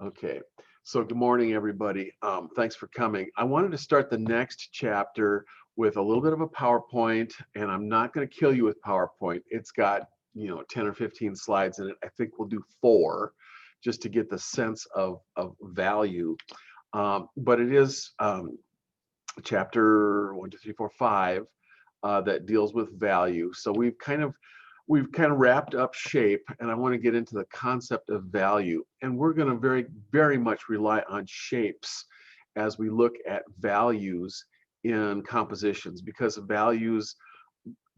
Okay, so good morning, everybody. Thanks for coming. I wanted to start the next chapter with a little bit of a PowerPoint, and I'm not going to kill you with PowerPoint. It's got, 10 or 15 slides in it. I think we'll do 4 just to get the sense of value. But it is chapter 1, 2, 3, 4, 5 that deals with value. So we've kind of wrapped up shape, and I want to get into the concept of value. And we're going to very much rely on shapes as we look at values in compositions, because values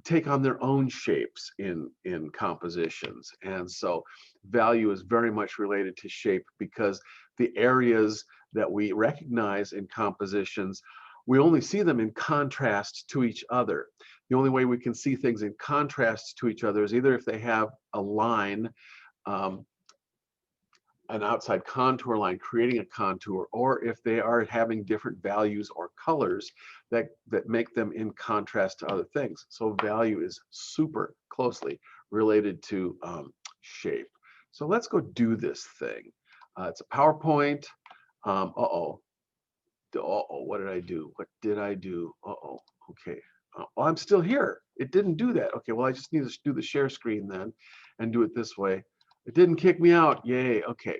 take on their own shapes in compositions. And so value is very much related to shape, because the areas that we recognize in compositions, we only see them in contrast to each other. The only way we can see things in contrast to each other is either if they have a line, um, an outside contour line creating a contour, or if they are having different values or colors that make them in contrast to other things. So value is super closely related to shape. So let's go do this thing. It's a PowerPoint. What did I do? What did I do? Okay. Oh, I'm still here. It didn't do that. Okay, well, I just need to do the share screen then and do it this way. It didn't kick me out. Yay. Okay.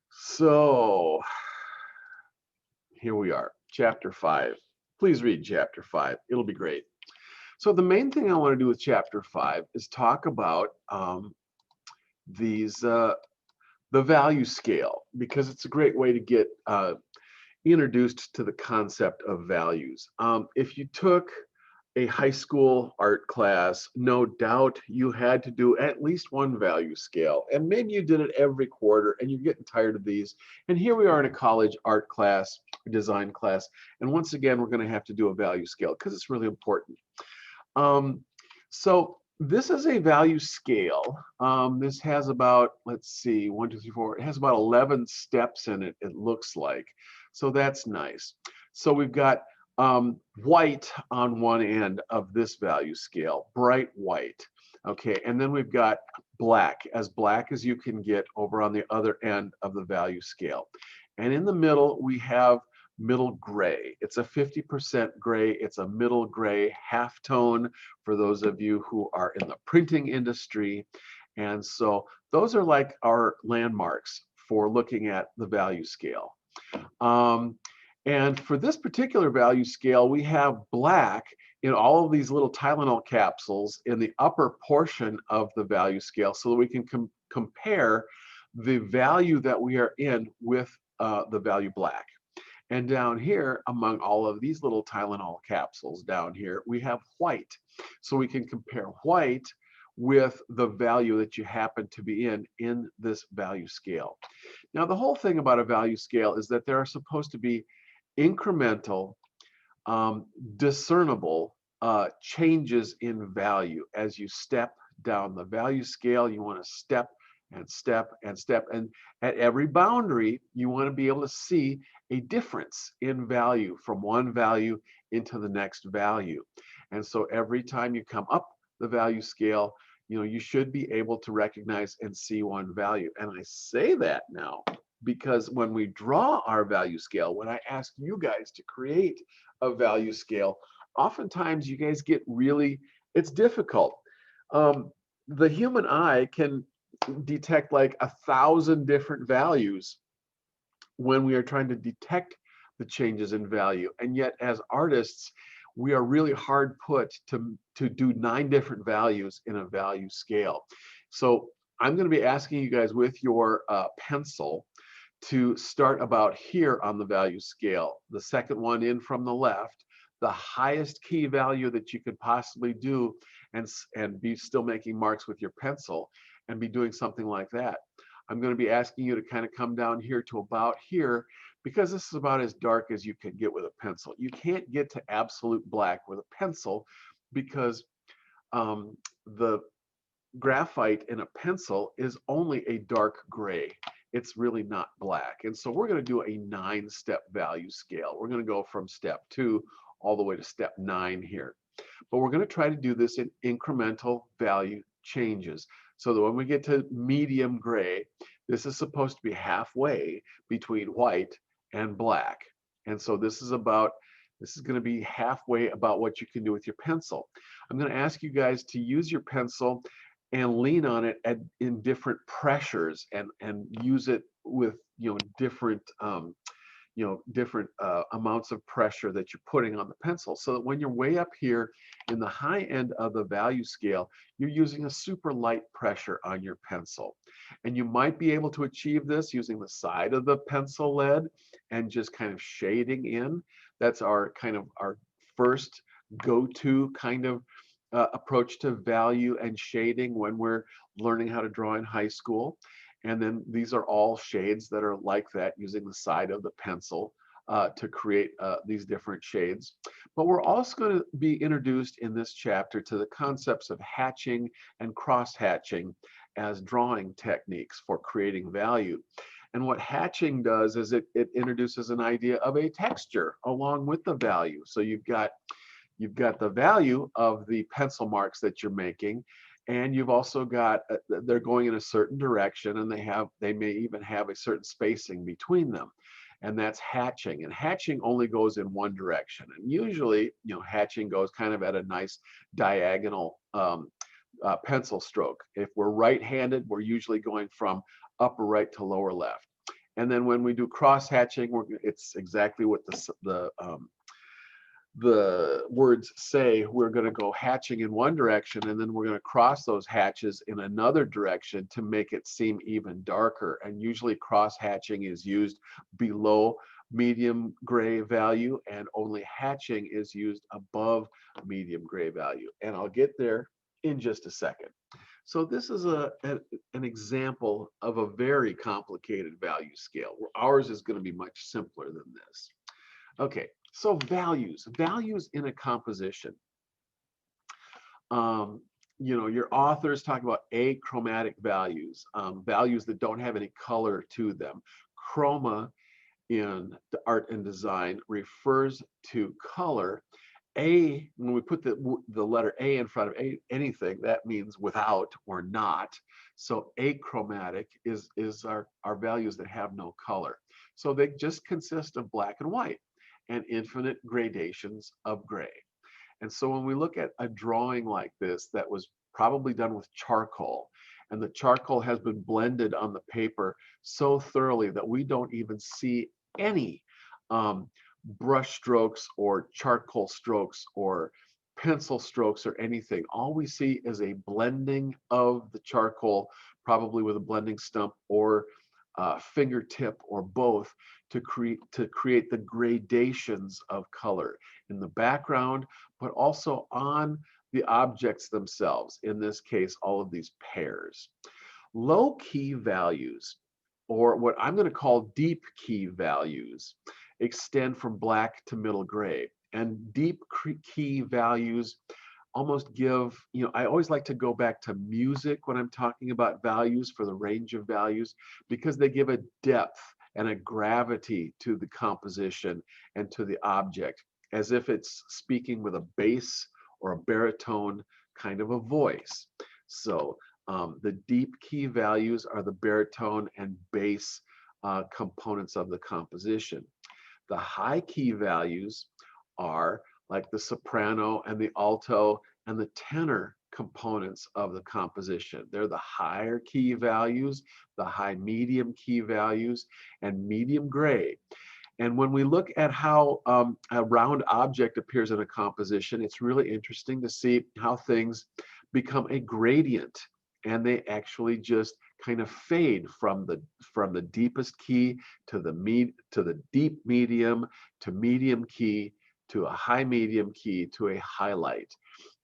So here we are, chapter 5. Please read chapter 5. It'll be great. So the main thing I want to do with chapter 5 is talk about the value scale, because it's a great way to get introduced to the concept of values. If you took a high school art class, no doubt you had to do at least one value scale, and maybe you did it every quarter and you're getting tired of these. And here we are in a college art class, design class, and once again we're going to have to do a value scale because it's really important. So this is a value scale. This has about, let's see, 1, 2, 3, 4. It has about 11 steps in it, it looks like. So that's nice. So we've got white on one end of this value scale, bright white. Okay, and then we've got black as you can get over on the other end of the value scale. And in the middle, we have middle gray. It's a 50% gray. It's a middle gray halftone for those of you who are in the printing industry. And so those are like our landmarks for looking at the value scale. And for this particular value scale, we have black in all of these little Tylenol capsules in the upper portion of the value scale, so that we can compare the value that we are in with the value black. And down here, among all of these little Tylenol capsules down here, we have white. So we can compare white with the value that you happen to be in this value scale. Now, the whole thing about a value scale is that there are supposed to be incremental, discernible changes in value. As you step down the value scale, you want to step and step and step. And at every boundary, you want to be able to see a difference in value from one value into the next value. And so every time you come up the value scale, you should be able to recognize and see one value. And I say that now because when we draw our value scale, when I ask you guys to create a value scale, oftentimes you guys get it's difficult. The human eye can detect like 1,000 different values when we are trying to detect the changes in value. And yet as artists, we are really hard put to do 9 different values in a value scale. So I'm going to be asking you guys with your pencil to start about here on the value scale. The second one in from the left, the highest key value that you could possibly do, and be still making marks with your pencil and be doing something like that. I'm going to be asking you to kind of come down here to about here, because this is about as dark as you can get with a pencil. You can't get to absolute black with a pencil, because the graphite in a pencil is only a dark gray. It's really not black. And so we're going to do a 9-step value scale. We're going to go from step 2 all the way to step 9 here. But we're going to try to do this in incremental value changes, so that when we get to medium gray, This is supposed to be halfway between white and black. And so this is going to be halfway about what you can do with your pencil. I'm going to ask you guys to use your pencil and lean on it in different pressures and use it with different amounts of pressure that you're putting on the pencil, so that when you're way up here in the high end of the value scale, you're using a super light pressure on your pencil. And you might be able to achieve this using the side of the pencil lead and just kind of shading in. That's our first go-to kind of approach to value and shading when we're learning how to draw in high school. And then these are all shades that are like that, using the side of the pencil to create these different shades. But we're also going to be introduced in this chapter to the concepts of hatching and cross-hatching as drawing techniques for creating value. And what hatching does is it introduces an idea of a texture along with the value. So you've got the value of the pencil marks that you're making, and you've also got they're going in a certain direction, and they may even have a certain spacing between them, and that's hatching. And hatching only goes in one direction, and usually hatching goes kind of at a nice diagonal pencil stroke. If we're right-handed, we're usually going from upper right to lower left. And then when we do cross hatching, it's exactly what the words say. We're going to go hatching in one direction, and then we're going to cross those hatches in another direction to make it seem even darker. And usually cross hatching is used below medium gray value, and only hatching is used above medium gray value. And I'll get there in just a second. So this is an example of a very complicated value scale, where ours is going to be much simpler than this. Okay, so values in a composition. Your authors talk about achromatic values, values that don't have any color to them. Chroma in the art and design refers to color. When we put the letter A in front of anything, that means without or not. So achromatic is our values that have no color. So they just consist of black and white and infinite gradations of gray. And so when we look at a drawing like this that was probably done with charcoal, and the charcoal has been blended on the paper so thoroughly that we don't even see any brush strokes or charcoal strokes or pencil strokes or anything. All we see is a blending of the charcoal, probably with a blending stump or fingertip or both, to create the gradations of color in the background, but also on the objects themselves. In this case, all of these pairs. Low key values, or what I'm going to call deep key values, extend from black to middle gray. And deep key values almost give, I always like to go back to music when I'm talking about values, for the range of values, because they give a depth and a gravity to the composition and to the object, as if it's speaking with a bass or a baritone kind of a voice. So the deep key values are the baritone and bass components of the composition. The high key values are like the soprano and the alto and the tenor components of the composition. They're the higher key values, the high medium key values, and medium gray. And when we look at how a round object appears in a composition, it's really interesting to see how things become a gradient, and they actually just kind of fade from the deepest key to the deep medium, to medium key, to a high medium key, to a highlight.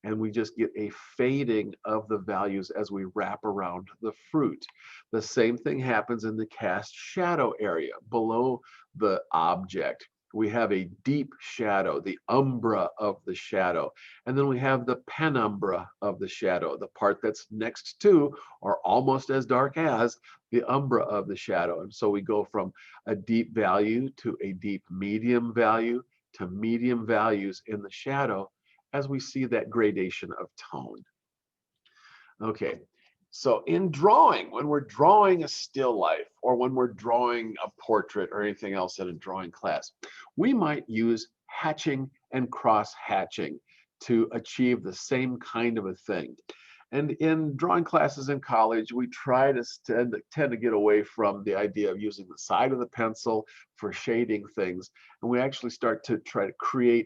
And we just get a fading of the values as we wrap around the fruit. The same thing happens in the cast shadow area below the object. We have a deep shadow, the umbra of the shadow. And then we have the penumbra of the shadow, the part that's next to or almost as dark as the umbra of the shadow. And so we go from a deep value to a deep medium value to medium values in the shadow as we see that gradation of tone. Okay, So in drawing, when we're drawing a still life or when we're drawing a portrait or anything else in a drawing class, we might use hatching and cross hatching to achieve the same kind of a thing. And in drawing classes in college, we try to tend to get away from the idea of using the side of the pencil for shading things. And we actually start to try to create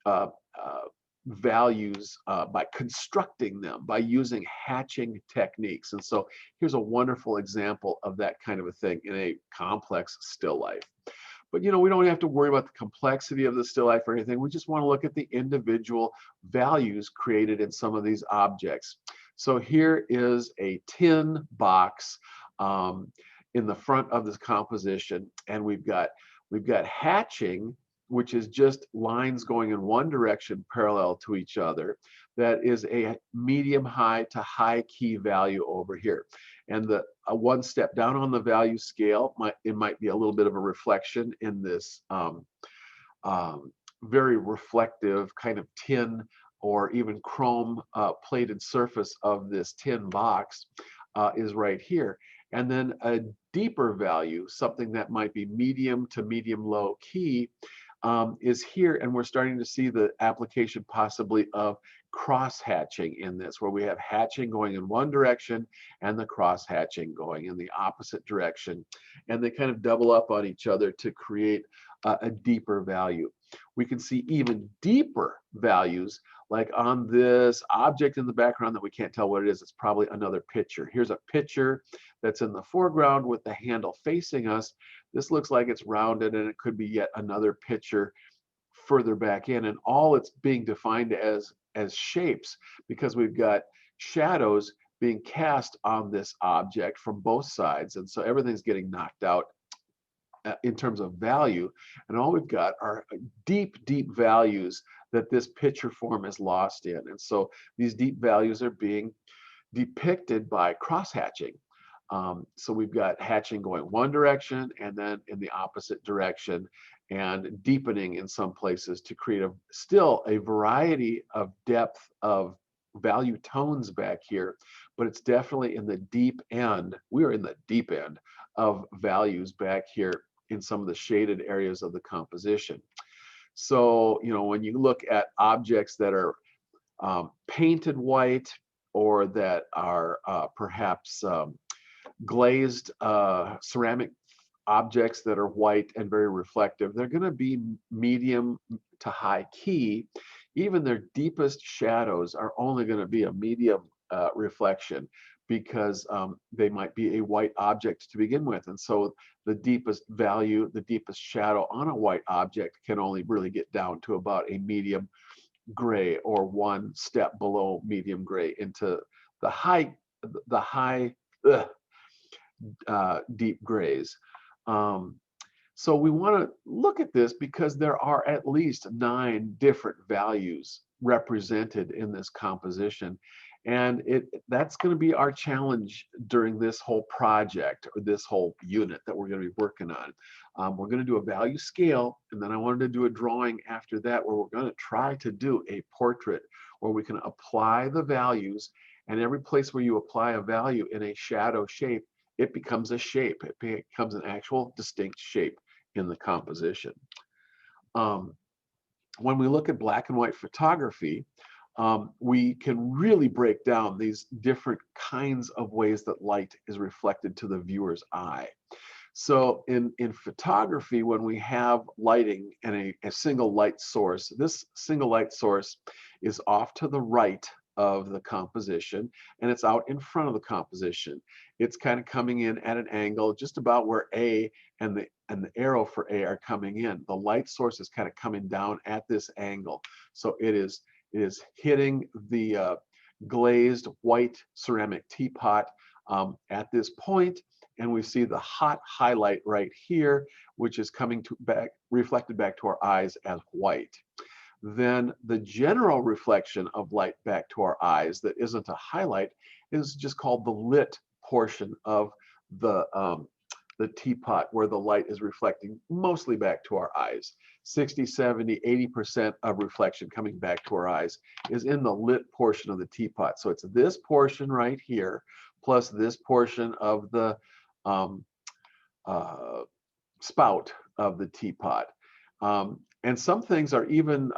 uh, uh, values by constructing them, by using hatching techniques. And so here's a wonderful example of that kind of a thing in a complex still life. But we don't have to worry about the complexity of the still life or anything. We just want to look at the individual values created in some of these objects. So here is a tin box in the front of this composition, and we've got hatching, which is just lines going in one direction parallel to each other. That is a medium high to high key value over here. And the one step down on the value scale, it might be a little bit of a reflection in this very reflective kind of tin or even chrome plated surface of this tin box is right here. And then a deeper value, something that might be medium to medium low key, is here, and we're starting to see the application possibly of cross hatching in this, where we have hatching going in one direction and the cross hatching going in the opposite direction, and they kind of double up on each other to create a deeper value. We can see even deeper values, like on this object in the background that we can't tell what it is. It's probably another picture. Here's a picture that's in the foreground with the handle facing us. This looks like it's rounded, and it could be yet another picture further back in, and all it's being defined as shapes, because we've got shadows being cast on this object from both sides, and so everything's getting knocked out in terms of value, and all we've got are deep values that this picture form is lost in. And so these deep values are being depicted by cross hatching. So we've got hatching going one direction and then in the opposite direction, and deepening in some places to create still a variety of depth of value tones back here, but it's definitely in the deep end. We are in the deep end of values back here in some of the shaded areas of the composition. So, when you look at objects that are painted white, or that are perhaps glazed ceramic objects that are white and very reflective, they're going to be medium to high key. Even their deepest shadows are only going to be a medium reflection, because they might be a white object to begin with. And so the deepest value, the deepest shadow on a white object can only really get down to about a medium gray, or one step below medium gray, into the high deep grays. So we want to look at this because there are at least 9 different values represented in this composition. And that's going to be our challenge during this whole project, or this whole unit that we're going to be working on. We're going to do a value scale, and then I wanted to do a drawing after that where we're going to try to do a portrait where we can apply the values, and every place where you apply a value in a shadow shape, it becomes a shape. It becomes an actual distinct shape in the composition. When we look at black and white photography, we can really break down these different kinds of ways that light is reflected to the viewer's eye. So in photography, when we have lighting and a single light source, this single light source is off to the right of the composition, and it's out in front of the composition. It's kind of coming in at an angle just about where A and the arrow for A are coming in. The light source is kind of coming down at this angle. So it is hitting the glazed white ceramic teapot at this point, and we see the hot highlight right here, which is coming reflected back to our eyes as white. Then the general reflection of light back to our eyes that isn't a highlight is just called the lit portion of the teapot, where the light is reflecting mostly back to our eyes. 60, 70, 80% of reflection coming back to our eyes is in the lit portion of the teapot. So it's this portion right here, plus this portion of the um, uh, spout of the teapot. And some things are even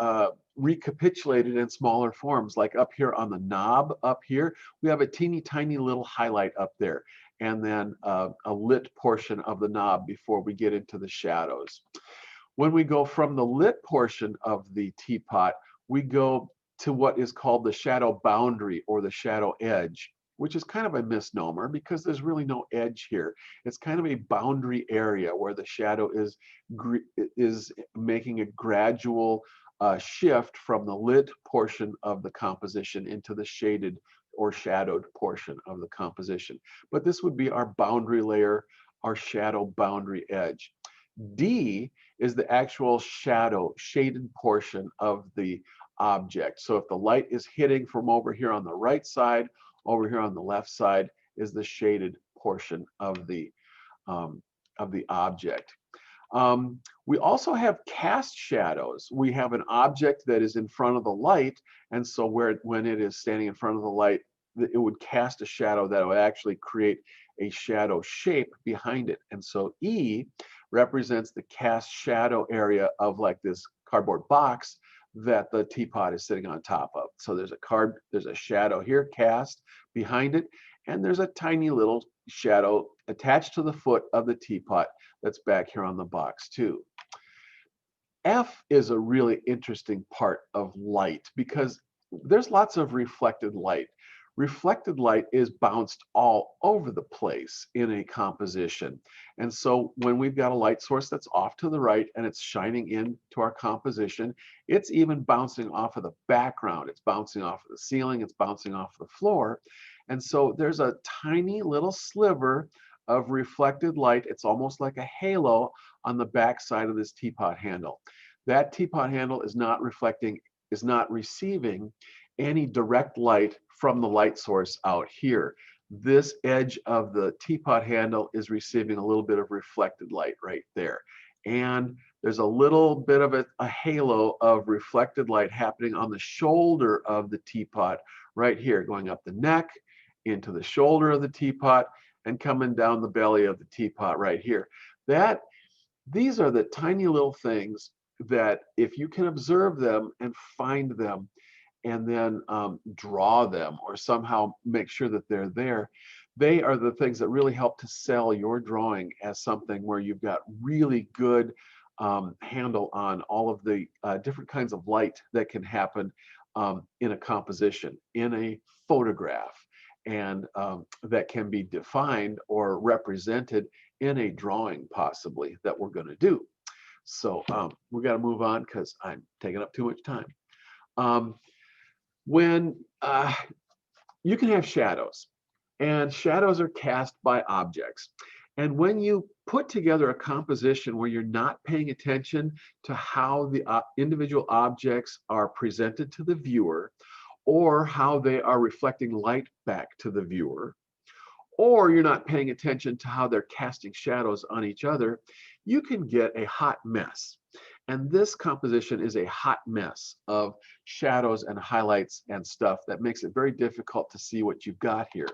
recapitulated in smaller forms, like up here on the knob up here, we have a teeny tiny little highlight up there, and then a lit portion of the knob before we get into the shadows. When we go from the lit portion of the teapot, we go to what is called the shadow boundary or the shadow edge, which is kind of a misnomer because there's really no edge here. It's kind of a boundary area where the shadow is making a gradual shift from the lit portion of the composition into the shaded or shadowed portion of the composition. But this would be our boundary layer, our shadow boundary edge. D is the actual shadow, shaded portion of the object. So if the light is hitting from over here on the right side, over here on the left side is the shaded portion of the object. We also have cast shadows. We have an object that is in front of the light, and so when it is standing in front of the light, it would cast a shadow that would actually create a shadow shape behind it. And so E represents the cast shadow area of like this cardboard box that the teapot is sitting on top of. So there's a shadow here cast behind it, and there's a tiny little shadow attached to the foot of the teapot that's back here on the box too. F is a really interesting part of light because there's lots of reflected light. Reflected light is bounced all over the place in a composition. And so when we've got a light source that's off to the right and it's shining into our composition, it's even bouncing off of the background. It's bouncing off of the ceiling, it's bouncing off the floor. And so there's a tiny little sliver of reflected light. It's almost like a halo on the back side of this teapot handle. That teapot handle is not receiving any direct light from the light source out here. This edge of the teapot handle is receiving a little bit of reflected light right there. And there's a little bit of a halo of reflected light happening on the shoulder of the teapot right here, going up the neck, into the shoulder of the teapot, and coming down the belly of the teapot right here. These are the tiny little things that if you can observe them and find them and then draw them or somehow make sure that they're there, they are the things that really help to sell your drawing as something where you've got really good handle on all of the different kinds of light that can happen in a composition, in a photograph, and that can be defined or represented in a drawing possibly that we're going to do. So we got to move on because I'm taking up too much time. When you can have shadows, and shadows are cast by objects. And when you put together a composition where you're not paying attention to how the individual objects are presented to the viewer, or how they are reflecting light back to the viewer, or you're not paying attention to how they're casting shadows on each other, you can get a hot mess. And this composition is a hot mess of shadows and highlights and stuff that makes it very difficult to see what you've got here.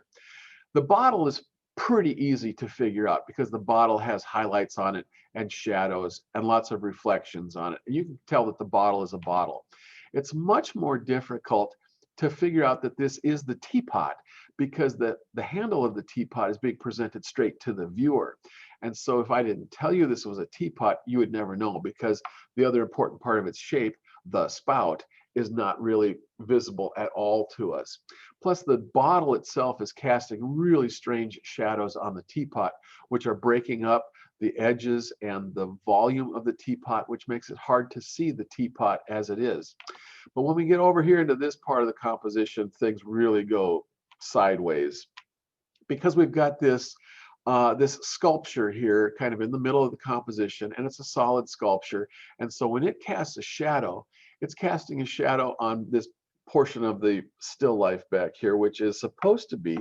The bottle is pretty easy to figure out because the bottle has highlights on it and shadows and lots of reflections on it. And you can tell that the bottle is a bottle. It's much more difficult to figure out that this is the teapot because the handle of the teapot is being presented straight to the viewer. And so if I didn't tell you this was a teapot, you would never know because the other important part of its shape, the spout, is not really visible at all to us. Plus the bottle itself is casting really strange shadows on the teapot, which are breaking up the edges and the volume of the teapot, which makes it hard to see the teapot as it is. But when we get over here into this part of the composition, things really go sideways because we've got this sculpture here kind of in the middle of the composition, and it's a solid sculpture. And so when it casts a shadow, it's casting a shadow on this portion of the still life back here, which is supposed to be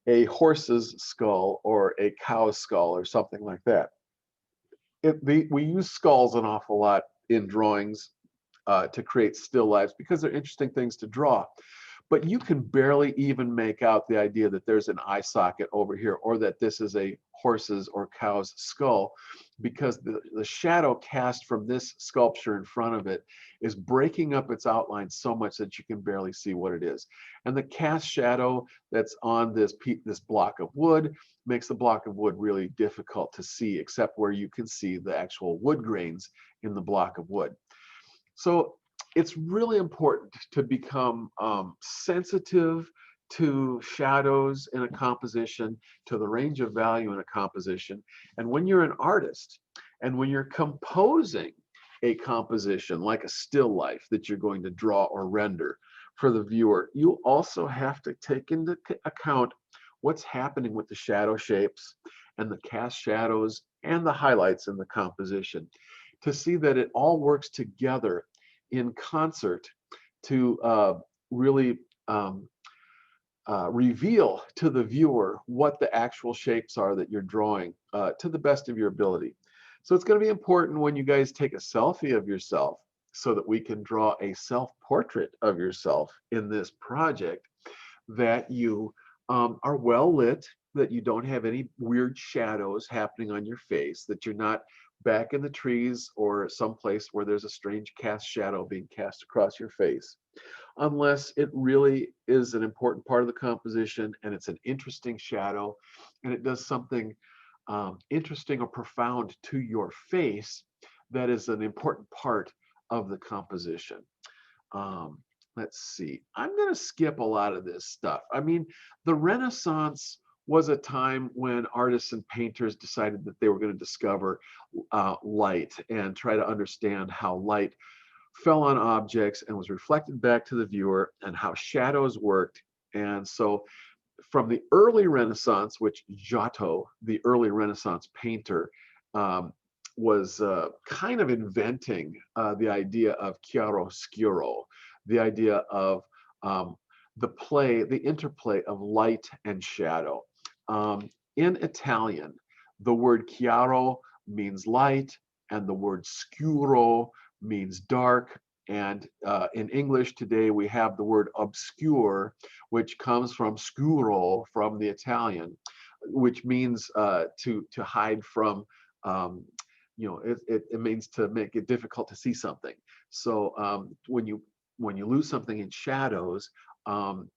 a horse's skull or a cow's skull or something like that. We use skulls an awful lot in drawings to create still lifes because they're interesting things to draw. but you can barely even make out the idea that there's an eye socket over here, or that this is a horse's or cow's skull, because the shadow cast from this sculpture in front of it is breaking up its outline so much that you can barely see what it is. And the cast shadow that's on this block of wood makes the block of wood really difficult to see, except where you can see the actual wood grains in the block of wood. So it's really important to become sensitive to shadows in a composition, to the range of value in a composition. And when you're an artist, and when you're composing a composition like a still life that you're going to draw or render for the viewer, you also have to take into account what's happening with the shadow shapes and the cast shadows and the highlights in the composition, to see that it all works together in concert to really reveal to the viewer what the actual shapes are that you're drawing to the best of your ability. So it's going to be important when you guys take a selfie of yourself, so that we can draw a self-portrait of yourself in this project, that you are well lit, that you don't have any weird shadows happening on your face, that you're not back in the trees or someplace where there's a strange cast shadow being cast across your face, unless it really is an important part of the composition and it's an interesting shadow and it does something interesting or profound to your face that is an important part of the composition. Let's see, I'm going to skip a lot of this stuff. I mean, the Renaissance was a time when artists and painters decided that they were going to discover light and try to understand how light fell on objects and was reflected back to the viewer, and how shadows worked. And so from the early Renaissance, which Giotto, the early Renaissance painter, was kind of inventing the idea of chiaroscuro, the idea of the interplay of light and shadow. In Italian, the word chiaro means light, and the word scuro means dark. And in English today, we have the word obscure, which comes from scuro, from the Italian, which means to hide from, it means to make it difficult to see something. So when you lose something in shadows,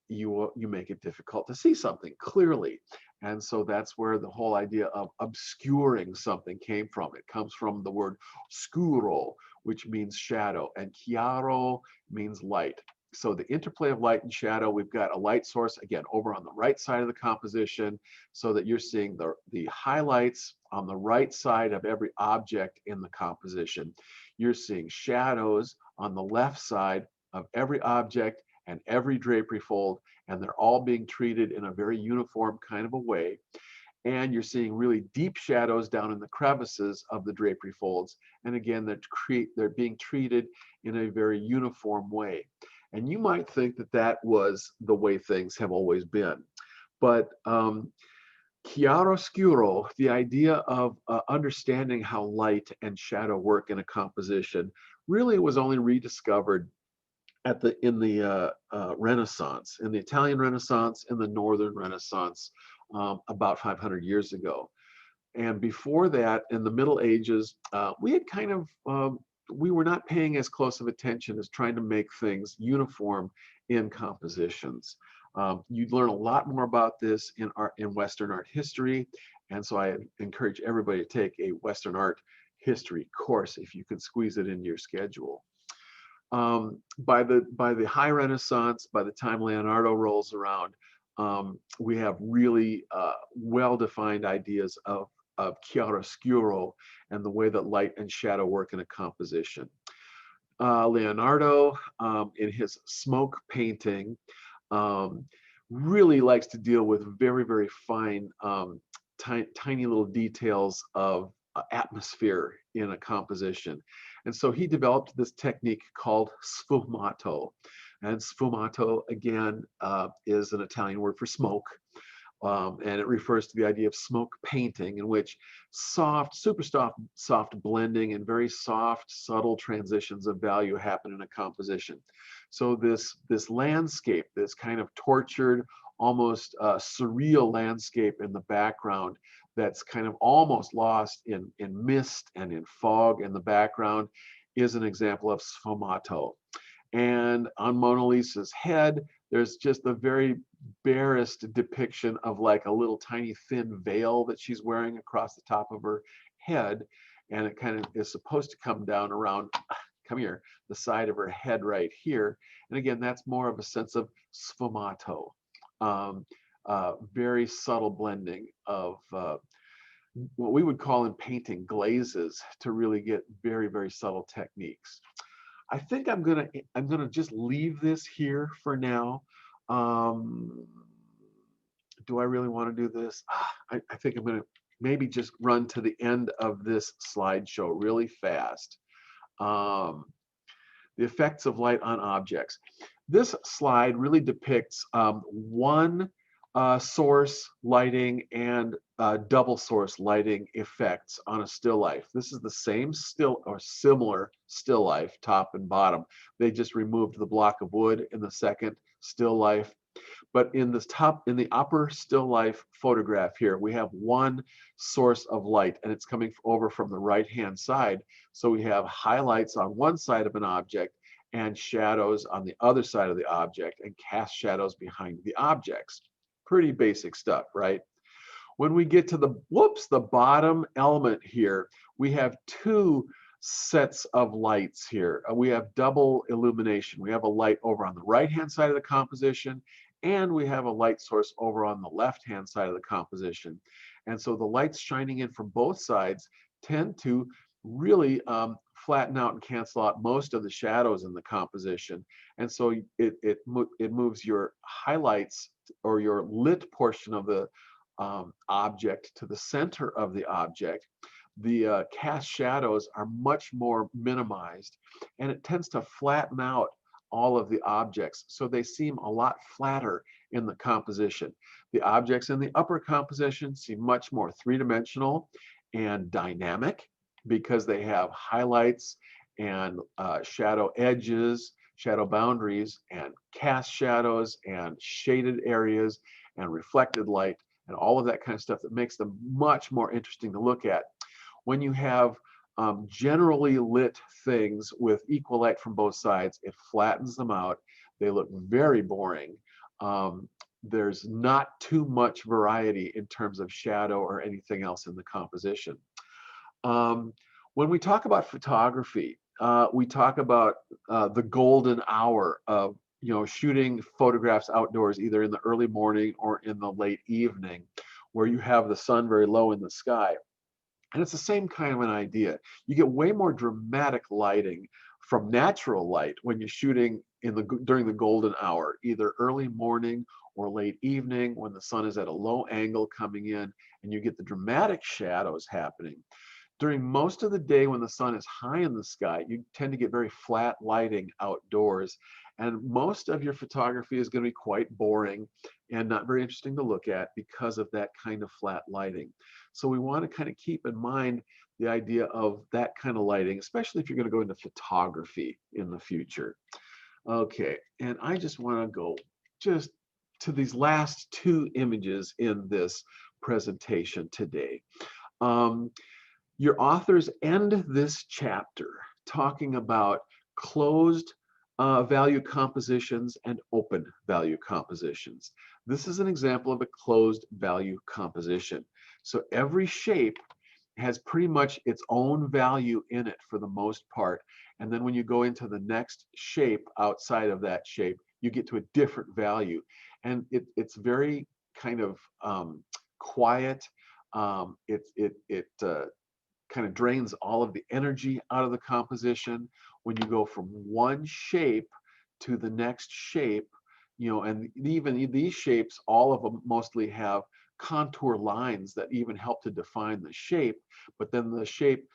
you make it difficult to see something clearly. And so that's where the whole idea of obscuring something came from. It comes from the word scuro, which means shadow, and chiaro means light. So the interplay of light and shadow, we've got a light source, again, over on the right side of the composition, so that you're seeing the highlights on the right side of every object in the composition. You're seeing shadows on the left side of every object and every drapery fold, and they're all being treated in a very uniform kind of a way. And you're seeing really deep shadows down in the crevices of the drapery folds. And again, they're being treated in a very uniform way. And you might think that that was the way things have always been. But chiaroscuro, the idea of understanding how light and shadow work in a composition, really was only rediscovered in the Renaissance, in the Italian Renaissance, in the Northern Renaissance, about 500 years ago. And before that, in the Middle Ages, we had kind of we were not paying as close of attention as trying to make things uniform in compositions. You'd learn a lot more about this in Western art history, and so I encourage everybody to take a Western art history course if you can squeeze it into your schedule. By the High Renaissance, by the time Leonardo rolls around, we have really well-defined ideas of chiaroscuro and the way that light and shadow work in a composition. Leonardo, in his smoke painting, really likes to deal with very, very fine, tiny little details of atmosphere in a composition. And so he developed this technique called sfumato. And sfumato, again, is an Italian word for smoke, and it refers to the idea of smoke painting, in which super soft blending and very soft, subtle transitions of value happen in a composition. So this landscape, this kind of tortured, almost surreal landscape in the background that's kind of almost lost in mist and in fog in the background is an example of sfumato. And on Mona Lisa's head, there's just the very barest depiction of like a little tiny thin veil that she's wearing across the top of her head. And it kind of is supposed to come down around, come here, the side of her head right here. And again, that's more of a sense of sfumato, very subtle blending of what we would call in painting glazes to really get very, very subtle techniques. I think I'm gonna just leave this here for now. Um, do I really want to do this? I think I'm gonna maybe just run to the end of this slideshow really fast. Um, the effects of light on objects. This slide really depicts one source lighting and double source lighting effects on a still life. This is the same still or similar still life, top and bottom. They just removed the block of wood in the second still life. But in the upper still life photograph here, we have one source of light, and it's coming over from the right-hand side. So we have highlights on one side of an object and shadows on the other side of the object, and cast shadows behind the objects. Pretty basic stuff, right? When we get to the bottom element here, we have two sets of lights here. We have double illumination. We have a light over on the right-hand side of the composition, and we have a light source over on the left-hand side of the composition. And so the lights shining in from both sides tend to really flatten out and cancel out most of the shadows in the composition. And so it moves your highlights or your lit portion of the object to the center of the object. The cast shadows are much more minimized, and it tends to flatten out all of the objects, so they seem a lot flatter in the composition. The objects in the upper composition seem much more three-dimensional and dynamic because they have highlights and shadow edges, shadow boundaries, and cast shadows and shaded areas and reflected light and all of that kind of stuff that makes them much more interesting to look at. When you have generally lit things with equal light from both sides, it flattens them out. They look very boring. There's not too much variety in terms of shadow or anything else in the composition. When we talk about photography, we talk about the golden hour of shooting photographs outdoors, either in the early morning or in the late evening, where you have the sun very low in the sky. And it's the same kind of an idea. You get way more dramatic lighting from natural light when you're shooting during the golden hour, either early morning or late evening when the sun is at a low angle coming in, and you get the dramatic shadows happening. During most of the day when the sun is high in the sky, you tend to get very flat lighting outdoors. And most of your photography is going to be quite boring and not very interesting to look at because of that kind of flat lighting. So we want to kind of keep in mind the idea of that kind of lighting, especially if you're going to go into photography in the future. Okay, and I just want to go just to these last two images in this presentation today. Your authors end this chapter talking about closed value compositions and open value compositions. This is an example of a closed value composition. So every shape has pretty much its own value in it for the most part. And then when you go into the next shape outside of that shape, you get to a different value. And it's very kind of quiet. It kind of drains all of the energy out of the composition. When you go from one shape to the next shape, and even these shapes, all of them mostly have contour lines that even help to define the shape, but then the shape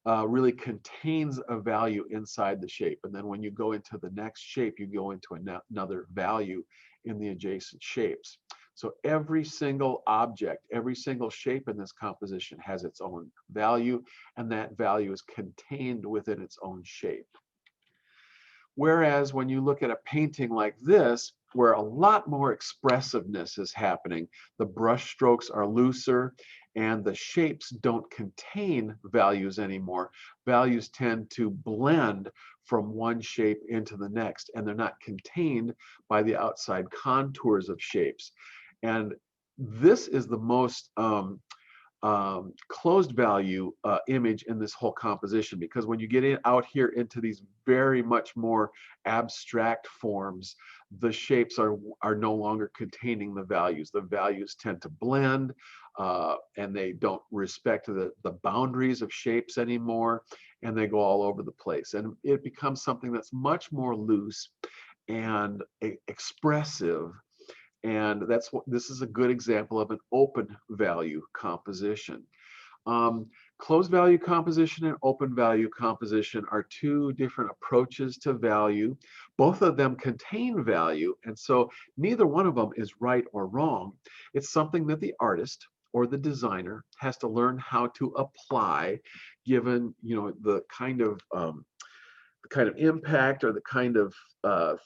really contains a value inside the shape. And then when you go into the next shape, you go into another value in the adjacent shapes. So every single object, every single shape in this composition has its own value, and that value is contained within its own shape. Whereas when you look at a painting like this, where a lot more expressiveness is happening, the brush strokes are looser and the shapes don't contain values anymore. Values tend to blend from one shape into the next, and they're not contained by the outside contours of shapes. And this is the most closed value image in this whole composition, because when you get out here into these very much more abstract forms, the shapes are no longer containing the values. The values tend to blend, and they don't respect the boundaries of shapes anymore, and they go all over the place. And it becomes something that's much more loose and expressive. And that's what this is a good example of an open value composition. Closed value composition and open value composition are two different approaches to value. Both of them contain value, and so neither one of them is right or wrong. It's something that the artist or the designer has to learn how to apply, given the kind of impact or the kind of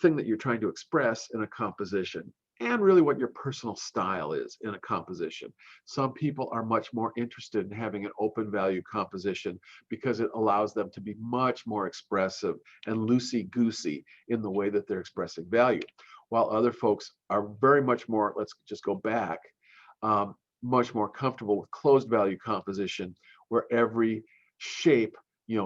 thing that you're trying to express in a composition, and really what your personal style is in a composition. Some people are much more interested in having an open value composition because it allows them to be much more expressive and loosey-goosey in the way that they're expressing value, while other folks are very much more, let's just go back, much more comfortable with closed value composition, where every shape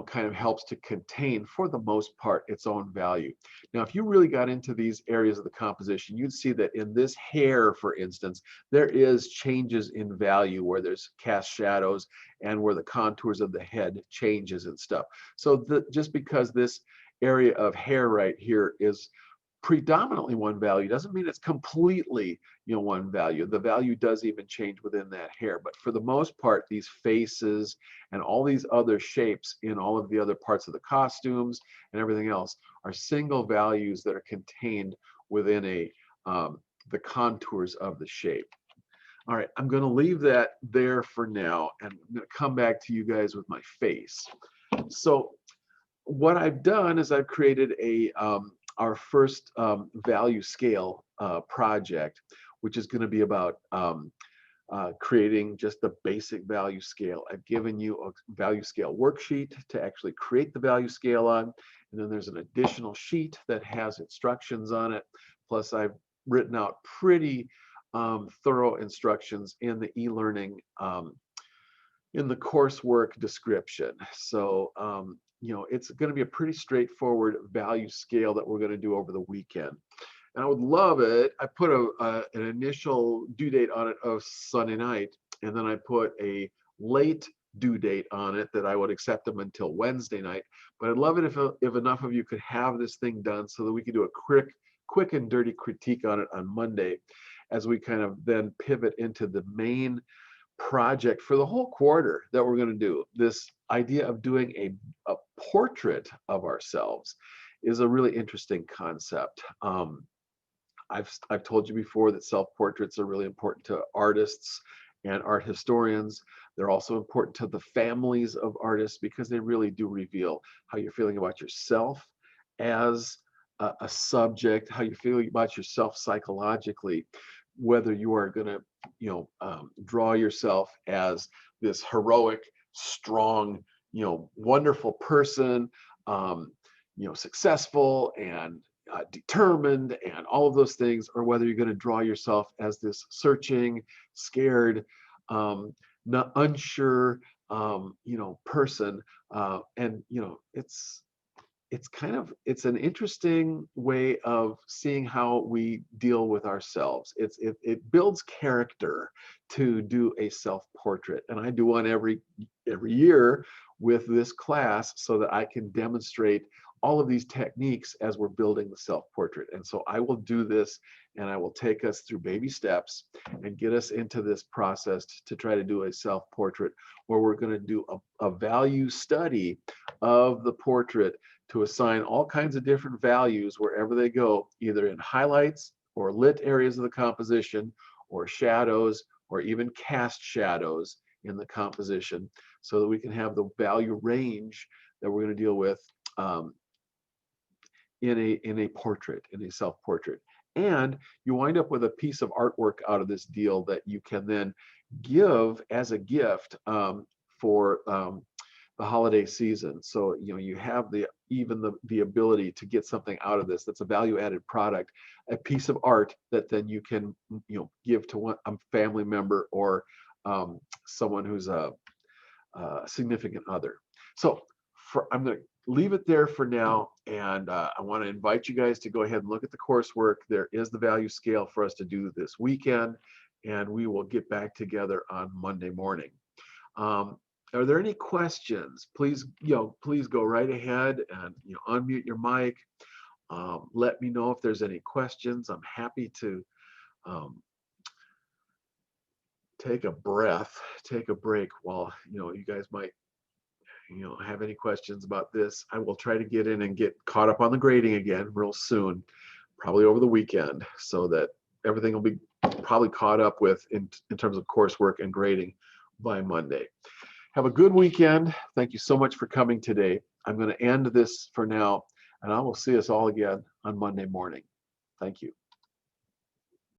kind of helps to contain, for the most part, its own value. Now, if you really got into these areas of the composition, you'd see that in this hair, for instance, there is changes in value where there's cast shadows and where the contours of the head changes and stuff. So just because this area of hair right here is predominantly one value doesn't mean it's completely one value. The value does even change within that hair, but for the most part, these faces and all these other shapes in all of the other parts of the costumes and everything else are single values that are contained within the contours of the shape. All right, I'm going to leave that there for now, and I'm going to come back to you guys with my face. So what I've done is I've created our first value scale project, which is going to be about creating just the basic value scale. I've given you a value scale worksheet to actually create the value scale on, and then there's an additional sheet that has instructions on it. Plus, I've written out pretty thorough instructions in the e-learning in the coursework description. So it's going to be a pretty straightforward value scale that we're going to do over the weekend. And I would love it. I put an initial due date on it of Sunday night, and then I put a late due date on it that I would accept them until Wednesday night. But I'd love it if enough of you could have this thing done so that we could do a quick and dirty critique on it on Monday, as we kind of then pivot into the main project for the whole quarter that we're going to do. This idea of doing a portrait of ourselves is a really interesting concept. I've told you before that self-portraits are really important to artists and art historians. They're also important to the families of artists because they really do reveal how you're feeling about yourself as a subject, how you're feeling about yourself psychologically, whether you are going to draw yourself as this heroic, strong, wonderful person, successful and determined and all of those things, or whether you're going to draw yourself as this searching, scared, not unsure, person. And it's an interesting way of seeing how we deal with ourselves. It builds character to do a self-portrait, and I do one every year with this class so that I can demonstrate all of these techniques as we're building the self-portrait. And so I will do this, and I will take us through baby steps and get us into this process to try to do a self-portrait, where we're going to do a value study of the portrait to assign all kinds of different values wherever they go, either in highlights or lit areas of the composition, or shadows or even cast shadows in the composition, so that we can have the value range that we're going to deal with in a portrait, in a self-portrait. And you wind up with a piece of artwork out of this deal that you can then give as a gift for the holiday season. So you have the ability to get something out of this that's a value-added product, a piece of art that then you can give to a family member or someone who's a significant other. So I'm going to leave it there for now, and I want to invite you guys to go ahead and look at the coursework. There is the value scale for us to do this weekend, and we will get back together on Monday morning. Are there any questions? Please, please go right ahead and unmute your mic. Let me know if there's any questions. I'm happy to take a breath, take a break while you guys might have any questions about this. I will try to get in and get caught up on the grading again real soon, probably over the weekend, so that everything will be probably caught up with in terms of coursework and grading by Monday. Have a good weekend. Thank you so much for coming today. I'm going to end this for now, and I will see us all again on Monday morning. Thank you.